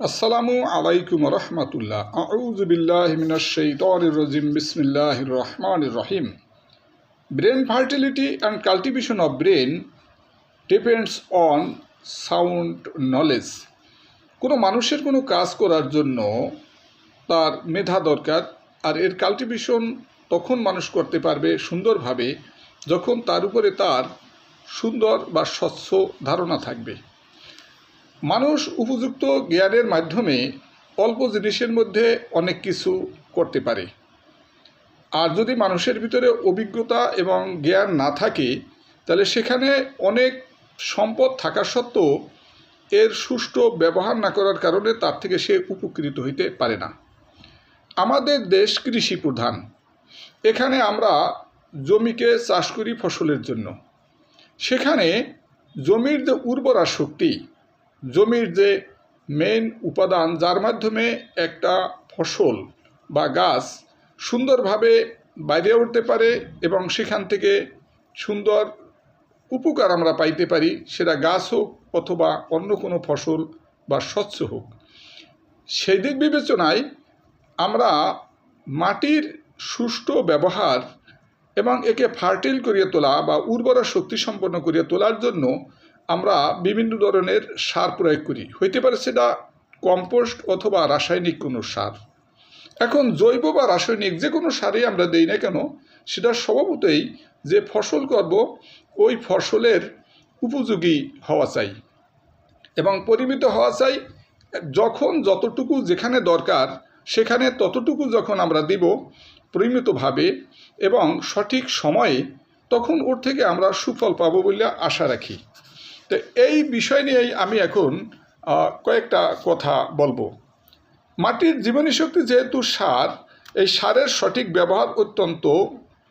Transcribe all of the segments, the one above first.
আসসালামু আলাইকুম রহমতুল্লাহ। আউযু বিল্লাহি মিনাশ শাইতানির রাজিম। বিসমিল্লাহির রহমানির রহিম। Brain fertility and cultivation of brain depends on sound knowledge. কোনো মানুষের কোনো কাজ করার জন্য তার মেধা দরকার, আর এর কাল্টিভেশন তখন মানুষ করতে পারবে সুন্দরভাবে যখন তার উপরে তার সুন্দর বা স্বচ্ছ ধারণা থাকবে। মানুষ উপযুক্ত জ্ঞানের মাধ্যমে অল্প জিনিসের মধ্যে অনেক কিছু করতে পারে। আর যদি মানুষের ভিতরে অভিজ্ঞতা এবং জ্ঞান না থাকে, তাহলে সেখানে অনেক সম্পদ থাকা সত্ত্বেও এর সুষ্ঠু ব্যবহার না করার কারণে তার থেকে সে উপকৃত হইতে পারে না। আমাদের দেশ কৃষি প্রধান। এখানে আমরা জমিকে চাষ করি ফসলের জন্য। সেখানে জমির যে উর্বরা শক্তি, জমির যে মেইন উপাদান, যার মাধ্যমে একটা ফসল বা গাছ সুন্দরভাবে বাইরে উঠতে পারে এবং সেখান থেকে সুন্দর উপকার আমরা পাইতে পারি, সেটা গাছ হোক অথবা অন্য কোনো ফসল বা শস্য হোক। সেই দিক বিবেচনায় আমরা মাটির সুষ্ঠু ব্যবহার এবং একে ফার্টিল করিয়ে তোলা বা উর্বরা শক্তি সম্পন্ন করিয়ে তোলার জন্য আমরা বিভিন্ন ধরনের সার প্রয়োগ করি। হইতে পারে সেটা কম্পোস্ট অথবা রাসায়নিক কোনো সার। এখন জৈব বা রাসায়নিক যে কোনো সারই আমরা দেই না কেন, সেটা স্বভাবতই যে ফসল করব ওই ফসলের উপযোগী হওয়া চাই এবং পরিমিত হওয়া চাই। যখন যতটুকু যেখানে দরকার সেখানে ততটুকু যখন আমরা দিব পরিমিতভাবে এবং সঠিক সময়ে, তখন ওর থেকে আমরা সুফল পাবো বলে আশা রাখি। তো এই বিষয় নিয়েই আমি এখন কয়েকটা কথা বলবো। মাটির জীবনী শক্তি যেহেতু সার, এই সারের সঠিক ব্যবহার অত্যন্ত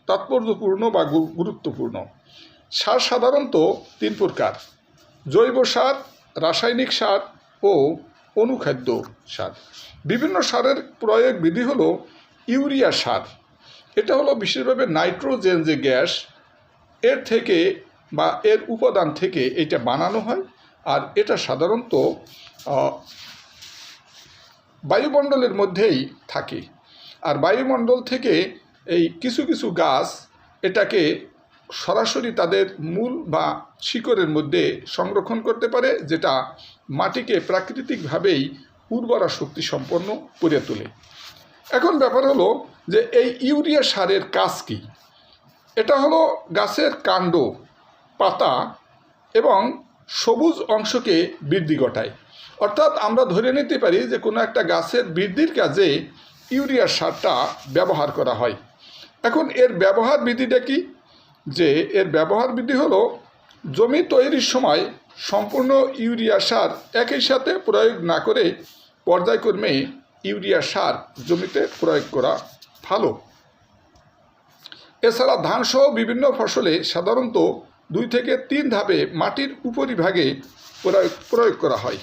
তাৎপর্যপূর্ণ বা গুরুত্বপূর্ণ। সার সাধারণত তিন প্রকার: জৈব সার, রাসায়নিক সার ও অনুখাদ্য সার। বিভিন্ন সারের প্রয়োগ বিধি হলো ইউরিয়া সার। এটা হলো বিশেষভাবে নাইট্রোজেন যে গ্যাস, এর থেকে বা এর উপাদান থেকে এটা বানানো হয়। আর এটা সাধারণত বায়ুমণ্ডলের মধ্যেই থাকে। আর বায়ুমণ্ডল থেকে এই কিছু কিছু গাছ এটাকে সরাসরি তাদের মূল বা শিকড়ের মধ্যে সংরক্ষণ করতে পারে, যেটা মাটিকে প্রাকৃতিকভাবেই উর্বরা শক্তি সম্পন্ন করে তোলে। এখন ব্যাপার হলো যে এই ইউরিয়া সারের কাজ কী। এটা হলো গাছের কাণ্ড, পাতা এবং সবুজ অংশকে বৃদ্ধি ঘটায়। অর্থাৎ আমরা ধরে নিতে পারি যে কোনো একটা গাছের বৃদ্ধির কাজে ইউরিয়া সারটা ব্যবহার করা হয়। এখন এর ব্যবহার বিধিটা কি? যে এর ব্যবহার বিধি হলো জমি তৈরির সময় সম্পূর্ণ ইউরিয়া সার একই সাথে প্রয়োগ না করে পর্যায়ক্রমে ইউরিয়া সার জমিতে প্রয়োগ করা ভালো। এছাড়া ধানসহ বিভিন্ন ফসলে সাধারণত 2 থেকে 3 ধাপে মাটির উপরিভাগে প্রয়োগ করা হয়।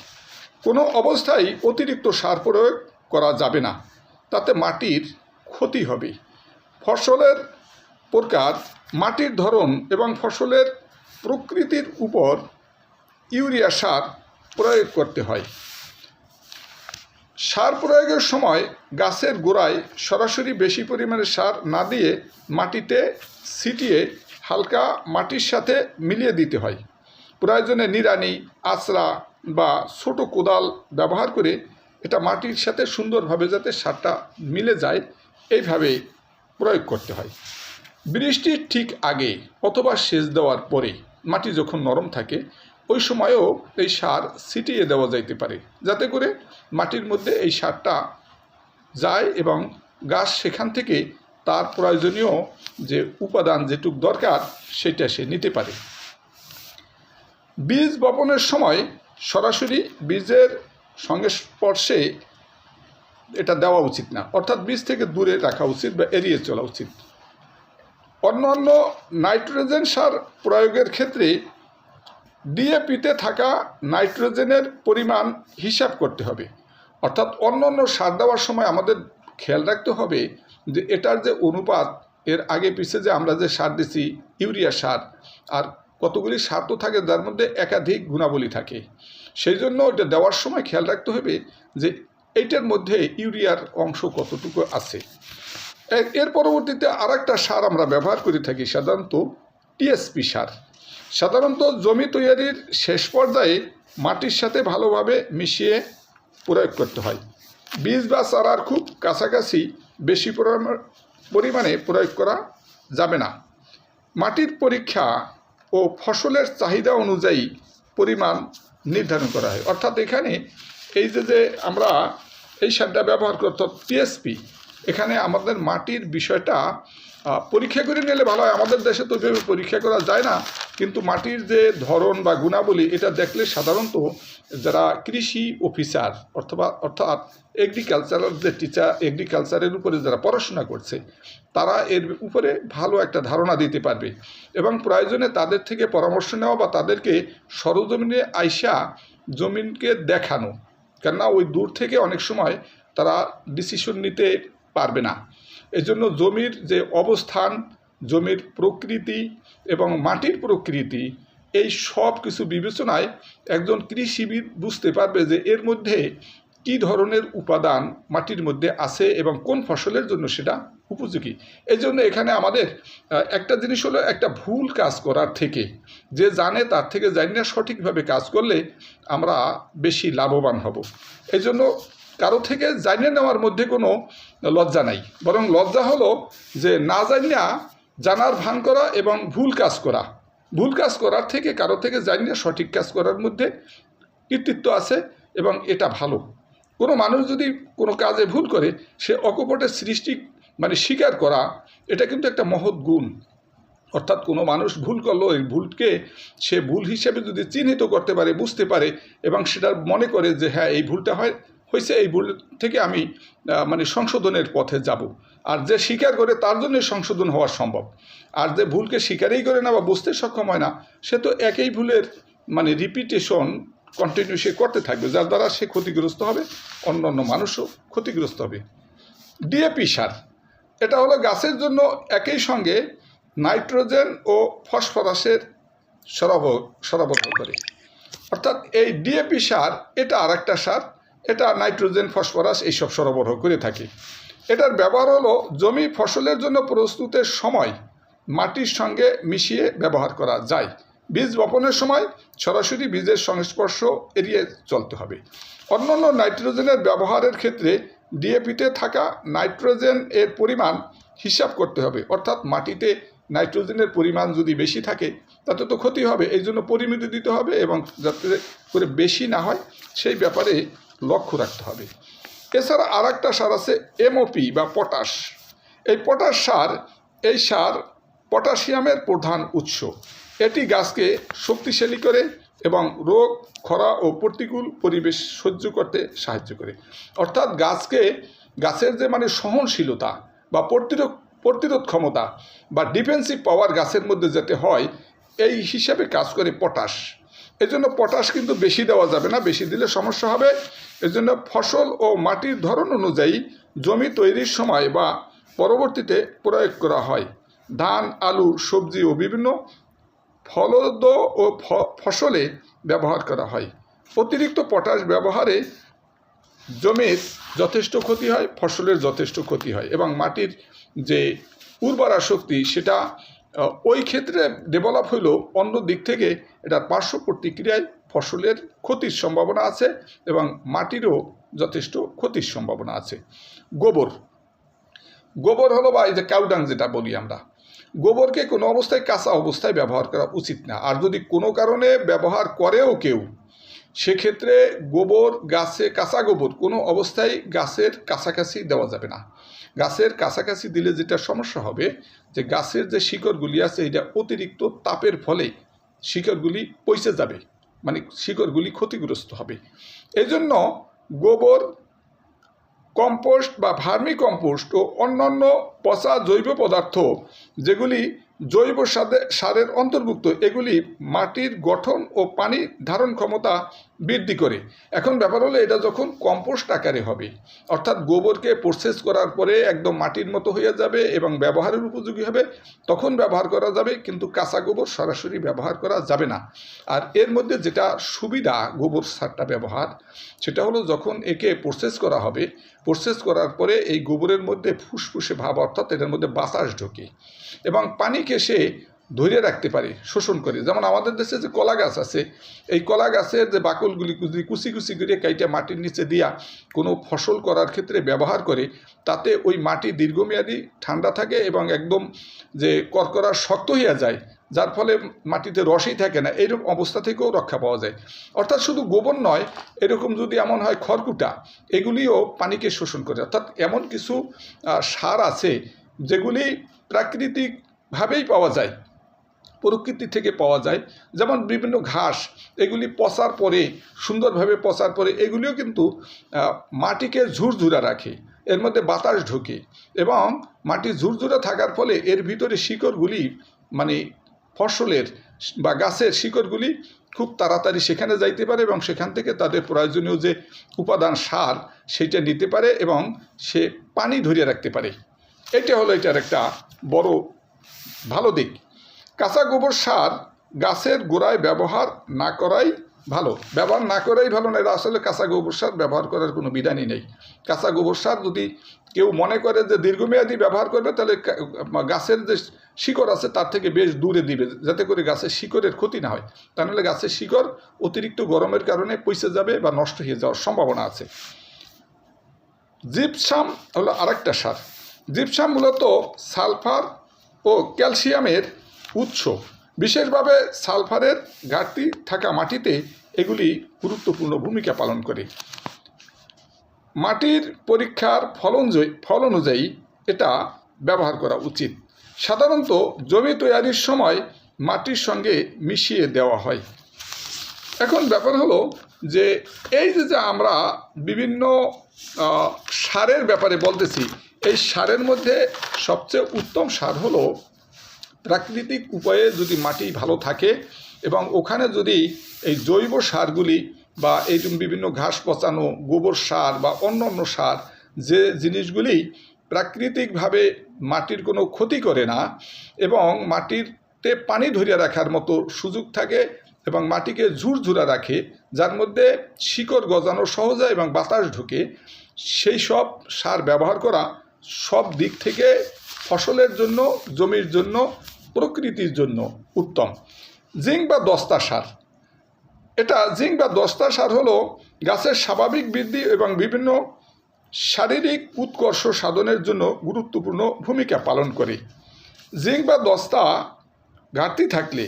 কোনো অবস্থায় অতিরিক্ত সার প্রয়োগ করা যাবে না, তাতে মাটির ক্ষতি হবে। ফসলের প্রকার, মাটির ধরন এবং ফসলের প্রকৃতির উপর ইউরিয়া সার প্রয়োগ করতে হয়। সার প্রয়োগের সময় গাছের গোড়ায় সরাসরি বেশি পরিমাণে সার না দিয়ে মাটিতে ছিটিয়ে হালকা মাটির সাথে মিলিয়ে দিতে হয়। প্রয়োজনে নিড়ানি, আঁচড়া বা ছোটো কোদাল ব্যবহার করে এটা মাটির সাথে সুন্দরভাবে যাতে সারটা মিলে যায় এইভাবে প্রয়োগ করতে হয়। বৃষ্টির ঠিক আগে অথবা সেচ দেওয়ার পরে মাটি যখন নরম থাকে, ওই সময়েও এই সার ছিটিয়ে দেওয়া যাইতে পারে, যাতে করে মাটির মধ্যে এই সারটা যায় এবং গাছ সেখান থেকে তার প্রয়োজনীয় যে উপাদান যেটুক দরকার সেটা সে নিতে পারে। বীজ বপনের সময় সরাসরি বীজের সংস্পর্শে এটা দেওয়া উচিত না, অর্থাৎ বীজ থেকে দূরে রাখা উচিত বা এড়িয়ে চলা উচিত। অন্যান্য নাইট্রোজেন সার প্রয়োগের ক্ষেত্রে ডিএপিতে থাকা নাইট্রোজেনের পরিমাণ হিসাব করতে হবে। অর্থাৎ অন্যান্য সার দেওয়ার সময় আমাদের খেয়াল রাখতে হবে যে এটার যে অনুপাত, এর আগে পিছে যে আমরা যে সার দিছি ইউরিয়া সার, আর কতগুলি সার তো থাকে যার মধ্যে একাধিক গুণাবলী থাকে, সেই জন্য এটা দেওয়ার সময় খেয়াল রাখতে হবে যে এইটার মধ্যে ইউরিয়ার অংশ কতটুকু আছে। এর পরবর্তীতে আর একটা সার আমরা ব্যবহার করে থাকি, সাধারণত টিএসপি সার। সাধারণত জমি তৈরির শেষ পর্যায়ে মাটির সাথে ভালোভাবে মিশিয়ে প্রয়োগ করতে হয়। বীজ বা চারার খুব কাছাকাছি বেশি পরিমাণে প্রয়োগ করা যাবে না। মাটির পরীক্ষা ও ফসলের চাহিদা অনুযায়ী পরিমাণ নির্ধারণ করা হয়। অর্থাৎ এখানে এই যে আমরা এই সারটা ব্যবহার করতে টিএসপি, এখানে আমাদের মাটির বিষয়টা পরীক্ষা করে নিলে ভালো হয়। আমাদের দেশে তো ওইভাবে পরীক্ষা করা যায় না, কিন্তু মাটির যে ধরন বা গুণাবলী এটা দেখলে সাধারণত যারা কৃষি অফিসার অর্থাৎ এগ্রিকালচারাল যে টিচার, এগ্রিকালচারের উপরে যারা পড়াশোনা করছে তারা এর উপরে ভালো একটা ধারণা দিতে পারবে এবং প্রয়োজনে তাদের থেকে পরামর্শ নেওয়া বা তাদেরকে সরজমিনে আইসা জমিনকে দেখানো, কেননা ওই দূর থেকে অনেক সময় তারা ডিসিশন নিতে পারবে না। এজন্য জমির যে অবস্থান, জমির প্রকৃতি এবং মাটির প্রকৃতি, এই সব কিছু বিবেচনায় একজন কৃষিবিদ বুঝতে পারবে যে এর মধ্যে কী ধরনের উপাদান মাটির মধ্যে আছে এবং কোন ফসলের জন্য সেটা উপযোগী। এই জন্য এখানে আমাদের একটা জিনিস হলো, একটা ভুল কাজ করার থেকে যে জানে তার থেকে জানি না সঠিকভাবে কাজ করলে আমরা বেশি লাভবান হব। এই জন্য কারো থেকে জানিয়ে নেওয়ার মধ্যে কোনো লজ্জা নাই, বরং লজ্জা হলো যে না জানিয়া জানার ভান করা এবং ভুল কাজ করা। ভুল কাজ করার থেকে কারো থেকে জানিয়ে সঠিক কাজ করার মধ্যে কৃতিত্ব আছে এবং এটা ভালো। কোনো মানুষ যদি কোনো কাজে ভুল করে সে অকপটের সৃষ্টি স্বীকার করা, এটা কিন্তু একটা মহৎ গুণ। অর্থাৎ কোনো মানুষ ভুল করলো, এই ভুলকে সে ভুল হিসেবে যদি চিহ্নিত করতে পারে, বুঝতে পারে এবং সেটা মনে করে যে হ্যাঁ এই ভুলটা হয়েছে, এই ভুল থেকে আমি সংশোধনের পথে যাব, আর যে স্বীকার করে তার জন্য সংশোধন হওয়া সম্ভব। আর যে ভুলকে স্বীকারই করে না বা বুঝতে সক্ষম হয় না, সে তো একই ভুলের রিপিটেশন কন্টিনিউ সে করতে থাকবে, যার দ্বারা সে ক্ষতিগ্রস্ত হবে, অন্য মানুষও ক্ষতিগ্রস্ত হবে। ডিএপি সার, এটা হলো গাছের জন্য একই সঙ্গে নাইট্রোজেন ও ফসফরাসের সরবরাহ করে। অর্থাৎ এই ডিএপি সার এটা আর একটা সার, এটা নাইট্রোজেন, ফসফরাস এইসব সরবরাহ করে থাকে। এটার ব্যবহার হলো জমি ফসলের জন্য প্রস্তুতের সময় মাটির সঙ্গে মিশিয়ে ব্যবহার করা যায়। বীজ বপনের সময় সরাসরি বীজের সংস্পর্শ এড়িয়ে চলতে হবে। অন্যান্য নাইট্রোজেনের ব্যবহারের ক্ষেত্রে ডিএপিতে থাকা নাইট্রোজেন এর পরিমাণ হিসাব করতে হবে। অর্থাৎ মাটিতে নাইট্রোজেনের পরিমাণ যদি বেশি থাকে তাতে তো ক্ষতি হবে, এই জন্য পরিমিত দিতে হবে এবং যাতে করে বেশি না হয় সেই ব্যাপারে লক্ষ্য রাখতে হবে। এছাড়া আর একটা সার আছে এমওপি বা পটাশ। এই পটাশ সার, এই সার পটাশিয়ামের প্রধান উৎস। এটি গাছকে শক্তিশালী করে এবং রোগ, খরা ও প্রতিকূল পরিবেশ সহ্য করতে সাহায্য করে। অর্থাৎ গাছের যে সহনশীলতা বা প্রতিরোধ ক্ষমতা বা ডিফেন্সিভ পাওয়ার গাছের মধ্যে যাতে হয়, এই হিসাবে কাজ করে পটাশ। এজন্য পটাশ কিন্তু বেশি দেওয়া যাবে না, বেশি দিলে সমস্যা হবে। এজন্য ফসল ও মাটির ধরন অনুযায়ী জমি তৈরির সময় বা পরবর্তীতে প্রয়োগ করা হয়। ধান, আলু, সবজি ও বিভিন্ন ফলদ ও ফসলে ব্যবহার করা হয়। অতিরিক্ত পটাশ ব্যবহারে জমির যথেষ্ট ক্ষতি হয়, ফসলের যথেষ্ট ক্ষতি হয় এবং মাটির যে উর্বরা শক্তি সেটা ওই ক্ষেত্রে ডেভেলপ হইলেও অন্য দিক থেকে এটার পার্শ্ব প্রতিক্রিয়ায় ফসলের ক্ষতির সম্ভাবনা আছে এবং মাটিরও যথেষ্ট ক্ষতির সম্ভাবনা আছে। গোবর হলো বা এই যে কাউডাং যেটা বলি আমরা, গোবরকে কোনো অবস্থায় কাঁচা অবস্থায় ব্যবহার করা উচিত না। আর যদি কোনো কারণে ব্যবহার করেও কেউ, সেক্ষেত্রে কাঁচা গোবর কোনো অবস্থায় গাছের কাছাকাছি দেওয়া যাবে না। গাছের কাছাকাছি দিলে যেটা সমস্যা হবে যে গাছের যে শিকড়গুলি আছে এটা অতিরিক্ত তাপের ফলে শিকড়গুলি পচে যাবে, শিকড়গুলি ক্ষতিগ্রস্ত হবে। এজন্য গোবর, কম্পোস্ট বা ভার্মি কম্পোস্ট ও অন্যান্য পচা জৈব পদার্থ যেগুলি জৈব সারের অন্তর্ভুক্ত। এগুলি মাটির গঠন ও পানি ধারণ ক্ষমতা বৃদ্ধি করে। এখন ব্যাপার হলো এটা যখন কম্পোস্ট আকারে হবে, অর্থাৎ গোবরকে প্রসেস করার পরে একদম মাটির মতো হয়ে যাবে এবং ব্যবহারের উপযোগী হবে, তখন ব্যবহার করা যাবে, কিন্তু কাঁচা গোবর সরাসরি ব্যবহার করা যাবে না। আর এর মধ্যে যেটা সুবিধা গোবর সারটা ব্যবহার, সেটা হলো যখন একে প্রসেস করা হবে, প্রসেস করার পরে এই গোবরের মধ্যে ফুসফুসে ভাব, অর্থাৎ এটার মধ্যে বাতাস ঢোকে এবং পানিকে সে ধরে রাখতে পারে, শোষণ করে। যেমন আমাদের দেশে যে কলা গাছ আছে, এই কলা গাছের যে বাকলগুলি কুচি কুচি করে কাইটা মাটির নিচে দিয়া কোনো ফসল করার ক্ষেত্রে ব্যবহার করে, তাতে ওই মাটি দীর্ঘমেয়াদী ঠান্ডা থাকে এবং একদম যে করকরা শক্ত হইয়া যায়, যার ফলে মাটিতে রসই থাকে না, এইরকম অবস্থা থেকেও রক্ষা পাওয়া যায়। অর্থাৎ শুধু গোবর নয়, এরকম যদি এমন হয় খড়কুটা, এগুলিও পানিকে শোষণ করে। অর্থাৎ এমন কিছু সার আছে যেগুলি প্রাকৃতিকভাবেই পাওয়া যায়, প্রকৃতি থেকে পাওয়া যায়। যেমন বিভিন্ন ঘাস, এগুলি পচার পরে, সুন্দরভাবে পচার পরে এগুলিও কিন্তু মাটিকে ঝুরঝুরা রাখে, এর মধ্যে বাতাস ঢোকে এবং মাটি ঝুরঝুরা থাকার ফলে এর ভিতরে শিকড়গুলি, মানে ফসলের বা গাছের শিকড়গুলি খুব তাড়াতাড়ি সেখানে যাইতে পারে এবং সেখান থেকে তাদের প্রয়োজনীয় যে উপাদান সার, সেটা নিতে পারে এবং সে পানি ধরে রাখতে পারে। এটা হলো এটার একটা বড় ভালো দিক। কাঁচা গোবর সার গাছের গোড়ায় ব্যবহার না করাই ভালো। ব্যবহার না করাই ভালো না, এটা আসলে কাঁচা গোবর সার ব্যবহার করার কোনো বিধানই নেই। কাঁচা গোবর সার যদি কেউ মনে করে যে দীর্ঘমেয়াদী ব্যবহার করবে, তাহলে গাছের যে শিকড় আছে তার থেকে বেশ দূরে দিবে, যাতে করে গাছের শিকড়ের ক্ষতি না হয়। তা নাহলে গাছের শিকড় অতিরিক্ত গরমের কারণে পচে যাবে বা নষ্ট হয়ে যাওয়ার সম্ভাবনা আছে। জিপসাম হলো আরেকটা সার। জিপসাম মূলত সালফার ও ক্যালসিয়ামের উৎস। বিশেষভাবে সালফারের ঘাটতি থাকা মাটিতে এগুলি গুরুত্বপূর্ণ ভূমিকা পালন করে। মাটির পরীক্ষার ফল অনুযায়ী এটা ব্যবহার করা উচিত। সাধারণত জমি তৈরির সময় মাটির সঙ্গে মিশিয়ে দেওয়া হয়। এখন ব্যাপার হলো যে এই যে আমরা বিভিন্ন সারের ব্যাপারে বলতেছি, এই সারের মধ্যে সবচেয়ে উত্তম সার হলো প্রাকৃতিক উপায়ে যদি মাটি ভালো থাকে এবং ওখানে যদি এই জৈব সারগুলি বা এই বিভিন্ন ঘাস পচানো গোবর সার বা অন্য সার, যে জিনিসগুলি প্রাকৃতিকভাবে মাটির কোনো ক্ষতি করে না এবং মাটিতে পানি ধরে রাখার মতো সুযোগ থাকে এবং মাটিকে ঝুরঝুরা রাখে, যার মধ্যে শিকড় গজানো সহজ হয় এবং বাতাস ঢোকে, সেই সব সার ব্যবহার করা সব দিক থেকে ফসলের জন্য, জমির জন্য, প্রকৃতির জন্য উত্তম। জিঙ্ক বা দস্তা সার, এটা জিঙ্ক বা দস্তা সার হলো গাছের স্বাভাবিক বৃদ্ধি এবং বিভিন্ন শারীরিক উৎকর্ষ সাধনের জন্য গুরুত্বপূর্ণ ভূমিকা পালন করে। জিঙ্ক বা দস্তা ঘাটতি থাকলে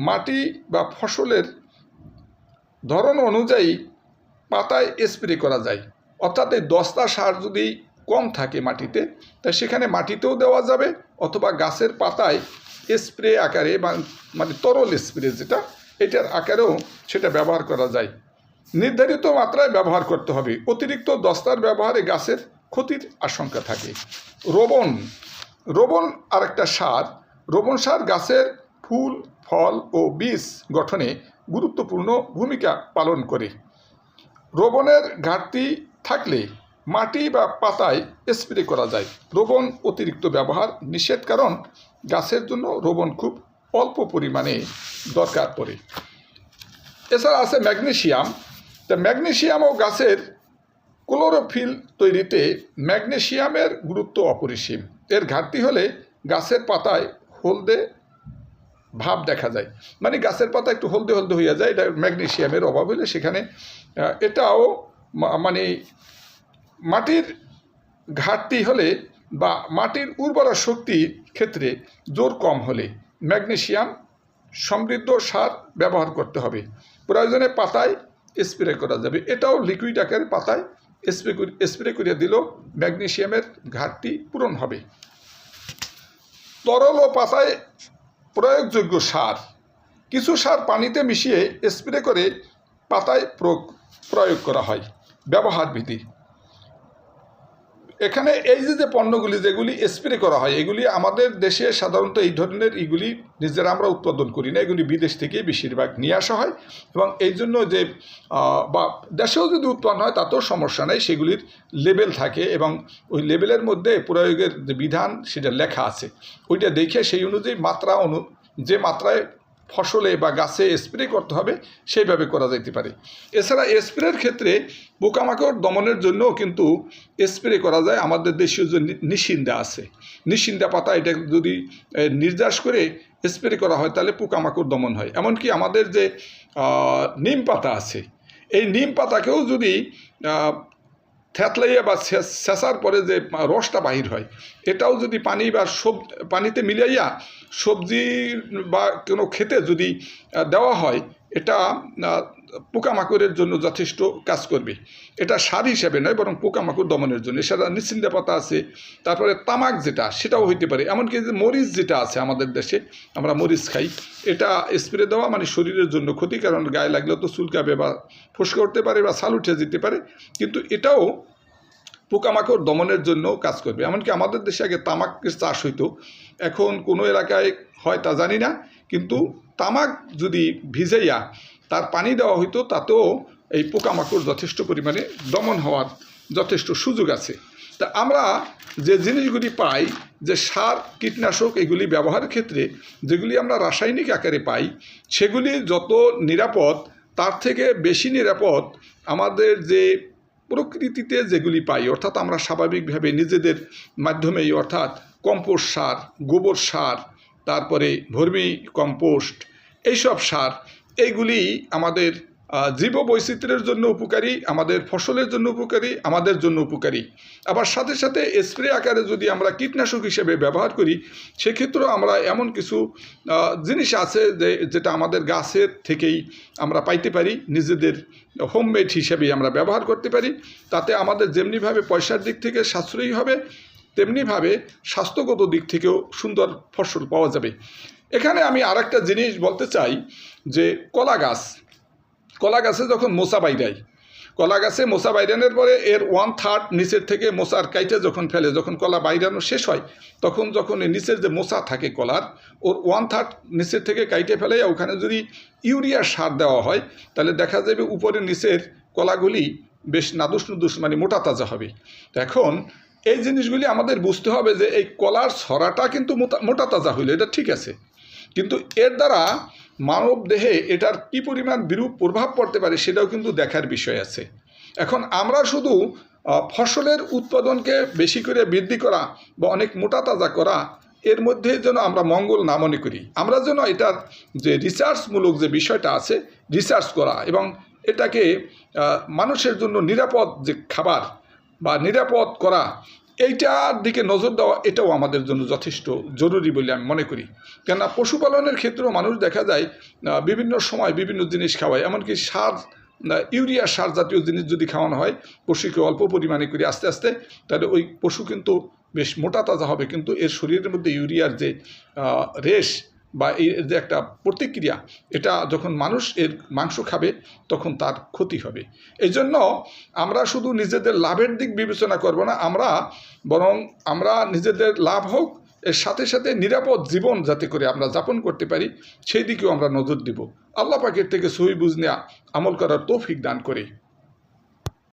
মাটি বা ফসলের ধরন অনুযায়ী পাতায় স্প্রে করা যায়। অর্থাৎ এই দস্তা সার যদি কম থাকে মাটিতে, তাই সেখানে মাটিতেও দেওয়া যাবে অথবা গাছের পাতায় স্প্রে আকারে মানে তরল স্প্রে যেটা, এটার আকারেও সেটা ব্যবহার করা যায়। নির্ধারিত মাত্রায় ব্যবহার করতে হবে। অতিরিক্ত দস্তার ব্যবহারে গাছের ক্ষতির আশঙ্কা থাকে। রোবন আরেকটা সার। রোবন সার গাছের ফুল, ফল ও বীজ গঠনে গুরুত্বপূর্ণ ভূমিকা পালন করে। রোবনের ঘাটতি থাকলে মাটি বা পাতায় স্প্রে করা যায়। রোবন অতিরিক্ত ব্যবহার নিষেধ, কারণ গাছের জন্য রোবন খুব অল্প পরিমাণে দরকার পড়ে। এছাড়া আছে ম্যাগনেসিয়াম। তা ম্যাগনেসিয়ামও গাছের ক্লোরোফিল তৈরিতে ম্যাগনেসিয়ামের গুরুত্ব অপরিসীম। এর ঘাটতি হলে গাছের পাতায় হলদে ভাব দেখা যায়, মানে গাছের পাতা একটু হলদে হলদে হয়ে যায়, এটা ম্যাগনেসিয়ামের অভাব হলে সেখানে। এটাও মানে মাটির ঘাটতি হলে বা মাটির উর্বরা শক্তির ক্ষেত্রে জোর কম হলে ম্যাগনেসিয়াম সমৃদ্ধ সার ব্যবহার করতে হবে। প্রয়োজনে পাতায় স্প্রে করা যাবে। এটাও লিকুইড আকারে পাতায় স্প্রে করে দিলেও ম্যাগনেসিয়ামের ঘাটতি পূরণ হবে। তরল ও পাতায় প্রয়োগযোগ্য সার। কিছু সার পানিতে মিশিয়ে স্প্রে করে পাতায় প্রয়োগ করা হয়। ব্যবহার বিধি। এখানে এই যে পণ্যগুলি যেগুলি স্প্রে করা হয় এগুলি আমাদের দেশে সাধারণত এই ধরনের এগুলি নিজেরা আমরা উৎপাদন করি না, এগুলি বিদেশ থেকে বেশিরভাগ নিয়ে আসা হয় এবং এই জন্য যে বা দেশেও যদি উৎপন্ন হয় তাতেও সমস্যা নেই, সেগুলির লেবেল থাকে এবং ওই লেবেলের মধ্যে প্রয়োগের যে বিধান সেটা লেখা আছে, ওইটা দেখে সেই অনুযায়ী যে মাত্রায় ফসলে বা গাছে স্প্রে করতে হবে সেইভাবে করা যেতে পারে। এছাড়া স্প্রের ক্ষেত্রে পোকামাকড় দমনের জন্য কিন্তু স্প্রে করা যায়। আমাদের দেশীয় যে নিশিন্দা আছে, নিশিন্দা পাতা, এটা যদি নির্যাস করে স্প্রে করা হয় তাহলে পোকামাকড় দমন হয়। এমনকি আমাদের যে নিম পাতা আছে, এই নিম পাতাকেও যদি থেতলাইয়া বা ছেঁচার পরে যে রসটা বাহির হয়, এটাও যদি পানিতে মিলাইয়া সবজি বা কোনো খেতে যদি দেওয়া হয়, এটা পোকামাকড়ের জন্য যথেষ্ট কাজ করবে। এটা সার হিসাবে নয়, বরং পোকামাকড় দমনের জন্য। এছাড়া নিশ্চিন্দা পাতা আছে, তারপরে তামাক যেটা সেটাও হইতে পারে। এমনকি যে মরিচ যেটা আছে আমাদের দেশে, আমরা মরিচ খাই, এটা স্প্রে দেওয়া মানে শরীরের জন্য ক্ষতি, কারণ গায়ে লাগলে তো চুলকাবে বা ফসকে উঠতে পারে বা ছাল উঠে যেতে পারে, কিন্তু এটাও পোকামাকড় দমনের জন্য কাজ করবে। এমনকি আমাদের দেশে আগে তামাকের চাষ হইতো, এখন কোনো এলাকায় হয় তা জানি না, কিন্তু তামাক যদি ভিজাইয়া তার পানি দেওয়া হইতো তাতেও এই পোকামাকড় যথেষ্ট পরিমাণে দমন হওয়ার যথেষ্ট সুযোগ আছে। তা আমরা যে জিনিসগুলি পাই, যে সার কীটনাশক এগুলি ব্যবহারের ক্ষেত্রে যেগুলি আমরা রাসায়নিক আকারে পাই, সেগুলি যত নিরাপদ তার থেকে বেশি নিরাপদ আমাদের যে প্রকৃতিতে যেগুলি পাই, অর্থাৎ আমরা স্বাভাবিকভাবে নিজেদের মাধ্যমেই, অর্থাৎ কম্পোস্ট সার, গোবর সার, তারপরে ভার্মি কম্পোস্ট, এইসব সার, এইগুলি আমাদের জীব বৈচিত্র্যের জন্য উপকারী, আমাদের ফসলের জন্য উপকারী, আমাদের জন্য উপকারী। আবার সাথে সাথে স্প্রে আকারে যদি আমরা কীটনাশক হিসেবে ব্যবহার করি, সেক্ষেত্রেও আমরা এমন কিছু জিনিস আছে যেটা আমাদের গাছের থেকেই আমরা পাইতে পারি, নিজেদের হোমমেড হিসেবেই আমরা ব্যবহার করতে পারি। তাতে আমাদের যেমনিভাবে পয়সার দিক থেকে সাশ্রয়ী হবে, তেমনিভাবে স্বাস্থ্যগত দিক থেকেও সুন্দর ফসল পাওয়া যাবে। এখানে আমি আরেকটা জিনিস বলতে চাই যে কলা গাছে যখন মোচা বাইরায়, কলা গাছে মোচা বাইরানোর পরে এর 1/3 নিচের থেকে মোচার কাইটে যখন ফেলে, যখন কলা বাইরানো শেষ হয়, তখন যখন নিচের যে মোচা থাকে কলার, ওর 1/3 নিচের থেকে কাইটে ফেলে ওখানে যদি ইউরিয়া সার দেওয়া হয়, তাহলে দেখা যাবে উপরের নিচের কলাগুলি বেশ নাদুস মানে মোটা তাজা হবে। এখন এই জিনিসগুলি আমাদের বুঝতে হবে যে এই কলার ছড়াটা কিন্তু মোটা তাজা হইল, এটা ঠিক আছে, কিন্তু এর দ্বারা মানব দেহে এটার কি পরিমাণ বিরূপ প্রভাব পড়তে পারে সেটাও কিন্তু দেখার বিষয় আছে। এখন আমরা শুধু ফসলের উৎপাদনকে বেশি করে বৃদ্ধি করা বা অনেক মোটা তাজা করা, এর মধ্যে যেন আমরা মঙ্গল না মনে করি। আমরা যেন এটার যে রিসার্চমূলক যে বিষয়টা আছে, রিসার্চ করা এবং এটাকে মানুষের জন্য নিরাপদ যে খাবার বা নিরাপদ করা, এইটার দিকে নজর দেওয়া, এটাও আমাদের জন্য যথেষ্ট জরুরি বলে আমি মনে করি। কেননা পশুপালনের ক্ষেত্রেও মানুষ দেখা যায় বিভিন্ন সময় বিভিন্ন জিনিস খাওয়ায়, এমনকি ইউরিয়া সার জাতীয় জিনিস যদি খাওয়ানো হয় পশুকে অল্প পরিমাণে করে আস্তে আস্তে, তাহলে ওই পশু কিন্তু বেশ মোটা তাজা হবে, কিন্তু এর শরীরের মধ্যে ইউরিয়ার যে রেশ বা এই যে একটা প্রতিক্রিয়া, এটা যখন মানুষ এর মাংস খাবে তখন তার ক্ষতি হবে। এই জন্য আমরা শুধু নিজেদের লাভের দিক বিবেচনা করব না, বরং আমরা নিজেদের লাভ হোক, এর সাথে সাথে নিরাপদ জীবন যাতে করে আমরা যাপন করতে পারি সেই দিকেও আমরা নজর দিব। আল্লাহ পাকের থেকে সহি বুঝ নেয়া, আমল করার তৌফিক দান করে।